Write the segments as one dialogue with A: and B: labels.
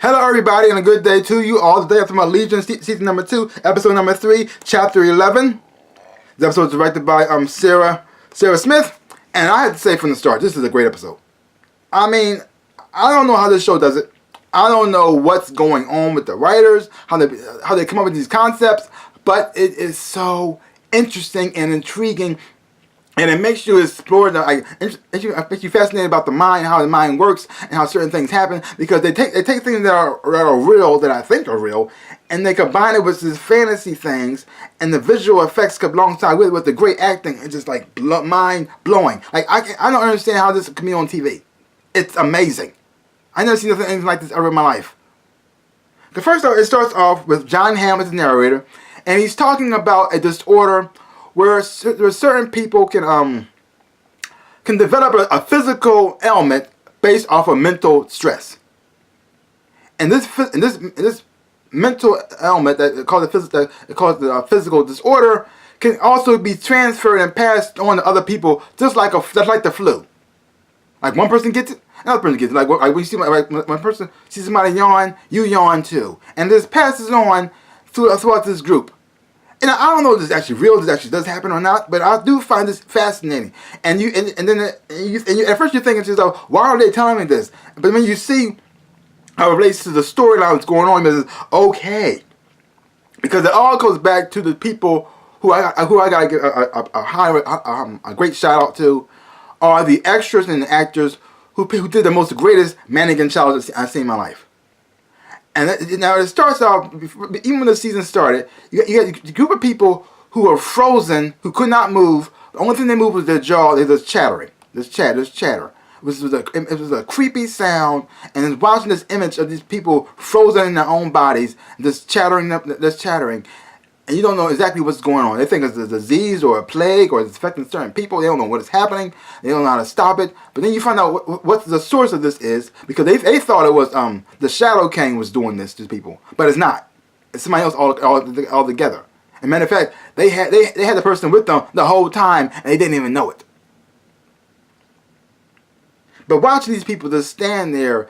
A: Hello everybody and a good day to you all. The day after my Legion, season number 2, episode number 3, chapter 11. This episode is directed by Sarah Smith. And I had to say from the start, this is a great episode. I mean, I don't know how this show does it. I don't know what's going on with the writers, how they come up with these concepts, but it is so interesting and intriguing. And it makes you explore makes you fascinated about the mind, how the mind works, and how certain things happen. Because they take things that are real, that I think are real, and they combine it with these fantasy things, and the visual effects come alongside with the great acting. It's just like mind blowing. Like I don't understand how this can be on TV. It's amazing. I never seen anything like this ever in my life. The first, it starts off with John Hamm as the narrator, and he's talking about a disorder where certain people can develop a physical ailment based off of mental stress. And this mental ailment that called the physical disorder can also be transferred and passed on to other people, just like the flu. Like one person gets it, another person gets it. Like when you see one person sees somebody yawn, you yawn too, and this passes on throughout this group. And I don't know if this is actually real, if this actually does happen or not, but I do find this fascinating. And then at first you're thinking to yourself, why are they telling me this? But when you see how it relates to the storyline that's going on, it's okay, because it all goes back to the people who I gotta give a great shout out to, are the extras and the actors who did the greatest mannequin challenge I've seen in my life. And now it starts off, even when the season started, you got a group of people who are frozen, who could not move. The only thing they moved was their jaw. They just chattering. This chatter. It was a creepy sound, and watching this image of these people frozen in their own bodies, just chattering, and you don't know exactly what's going on. They think it's a disease or a plague or it's affecting certain people. They don't know what is happening. They don't know how to stop it. But then you find out what the source of this is, because they thought it was the Shadow King was doing this to people, but it's not. It's somebody else all together. As a matter of fact, they had the person with them the whole time, and they didn't even know it. But watching these people just stand there,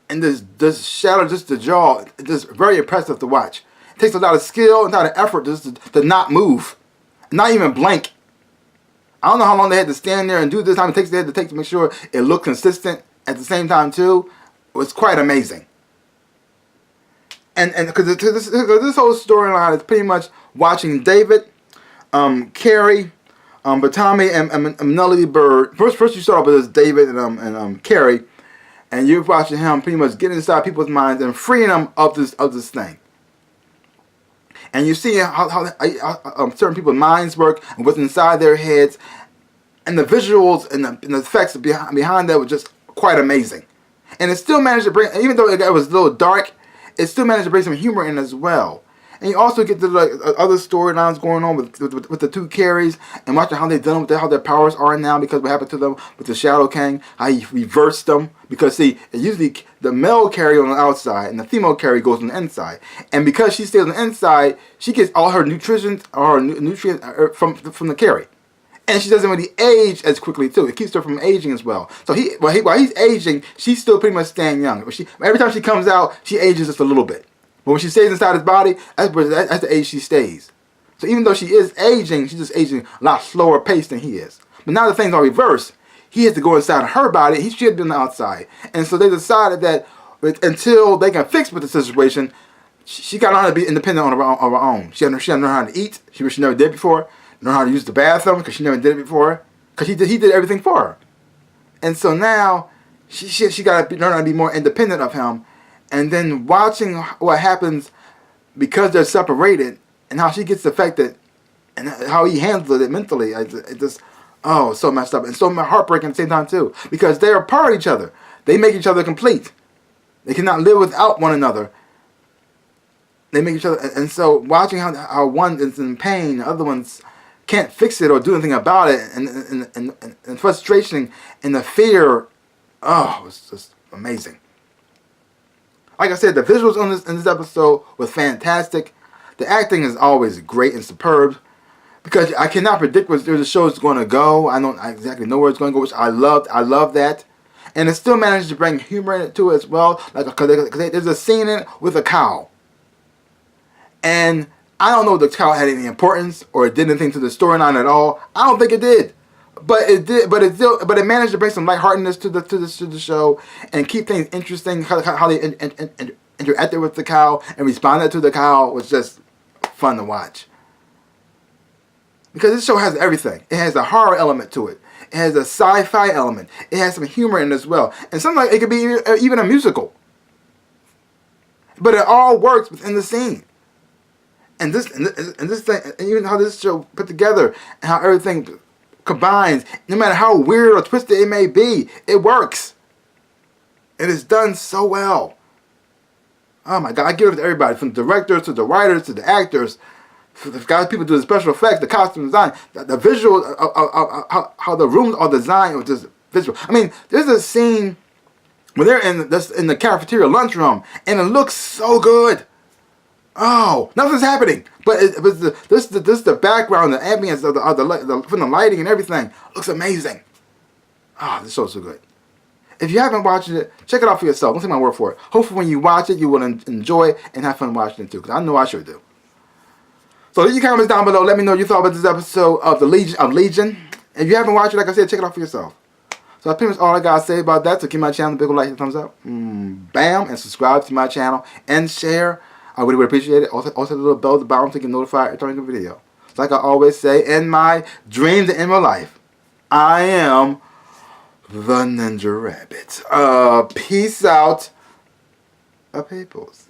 A: and this shadow, just the jaw, it's just very impressive to watch. It takes a lot of skill and a lot of effort just to not move, not even blink. I don't know how long they had to stand there and do this. How many takes they had to take to make sure it looked consistent at the same time too. It was quite amazing. And because this whole storyline is pretty much watching David, Carrie, Batami, and Melody Bird. First you start off with this David and Carrie, and you're watching him pretty much get inside people's minds and freeing them of this thing. And you see how certain people's minds work and what's inside their heads, and the visuals and the effects behind that were just quite amazing. And it still managed to bring, even though it was a little dark, it still managed to bring some humor in as well. And you also get the other storylines going on with the two Carries, and watching how they've done with how their powers are now, because what happened to them with the Shadow King, how he reversed them. Because see, usually the male Carrie on the outside and the female Carrie goes on the inside. And because she stays on the inside, she gets all her nutrients from the Carrie. And she doesn't really age as quickly too. It keeps her from aging as well. So while he's aging, she's still pretty much staying young. Every time she comes out, she ages just a little bit. But when she stays inside his body, that's the age she stays. So even though she is aging, she's just aging a lot slower pace than he is. But now the things are reversed. He has to go inside of her body. She had been on the outside. And so they decided that until they can fix with the situation, she got to learn to be independent on her own. She had to learn how to eat, which she never did before. Learn how to use the bathroom, because she never did it before. Because he did everything for her. And so now she got to learn how to be more independent of him. And then watching what happens because they're separated, and how she gets affected, and how he handles it mentally, it just, so messed up, and so heartbreaking at the same time too, because they're a part of each other. They make each other complete. They cannot live without one another. They make each other, and so watching how one is in pain, the other one's can't fix it or do anything about it, and frustration and the fear, it was just amazing. Like I said, the visuals in this episode was fantastic. The acting is always great and superb, because I cannot predict where the show is going to go. I don't exactly know where it's going to go, which I love that. And it still managed to bring humor into it as well. Like, because there's a scene in it with a cow. And I don't know if the cow had any importance or it did anything to the storyline at all. I don't think it did. But it did. But it managed to bring some lightheartedness to the show and keep things interesting. How they interacted with the cow and responded to the cow was just fun to watch. Because this show has everything. It has a horror element to it. It has a sci-fi element. It has some humor in it as well. And sometimes it could be even a musical. But it all works within the scene. And this thing, and even how this show put together, and how everything combines, no matter how weird or twisted it may be, it works. It is done so well. Oh my God, I give it to everybody, from the directors to the writers to the actors, to the guys, people do the special effects, the costume design, the visual, how the rooms are designed with this visual. I mean, there's a scene where they're in the cafeteria lunchroom, and it looks so good. Oh, nothing's happening, but the background, the ambience of from the lighting and everything looks amazing. Oh, this show's so good. If you haven't watched it, check it out for yourself. Don't take my word for it. Hopefully, when you watch it, you will enjoy it and have fun watching it too. Because I know I sure do. So leave your comments down below. Let me know what you thought about this episode of Legion. If you haven't watched it, like I said, check it out for yourself. So that's pretty much all I gotta say about that. So give my channel a big like and thumbs up. Bam, and subscribe to my channel and share. I really would appreciate it. Also the little bell at the bottom to get notified every time I make a video. So like I always say, in my dreams and in my life, I am the Ninja Rabbit. Peace out, peoples.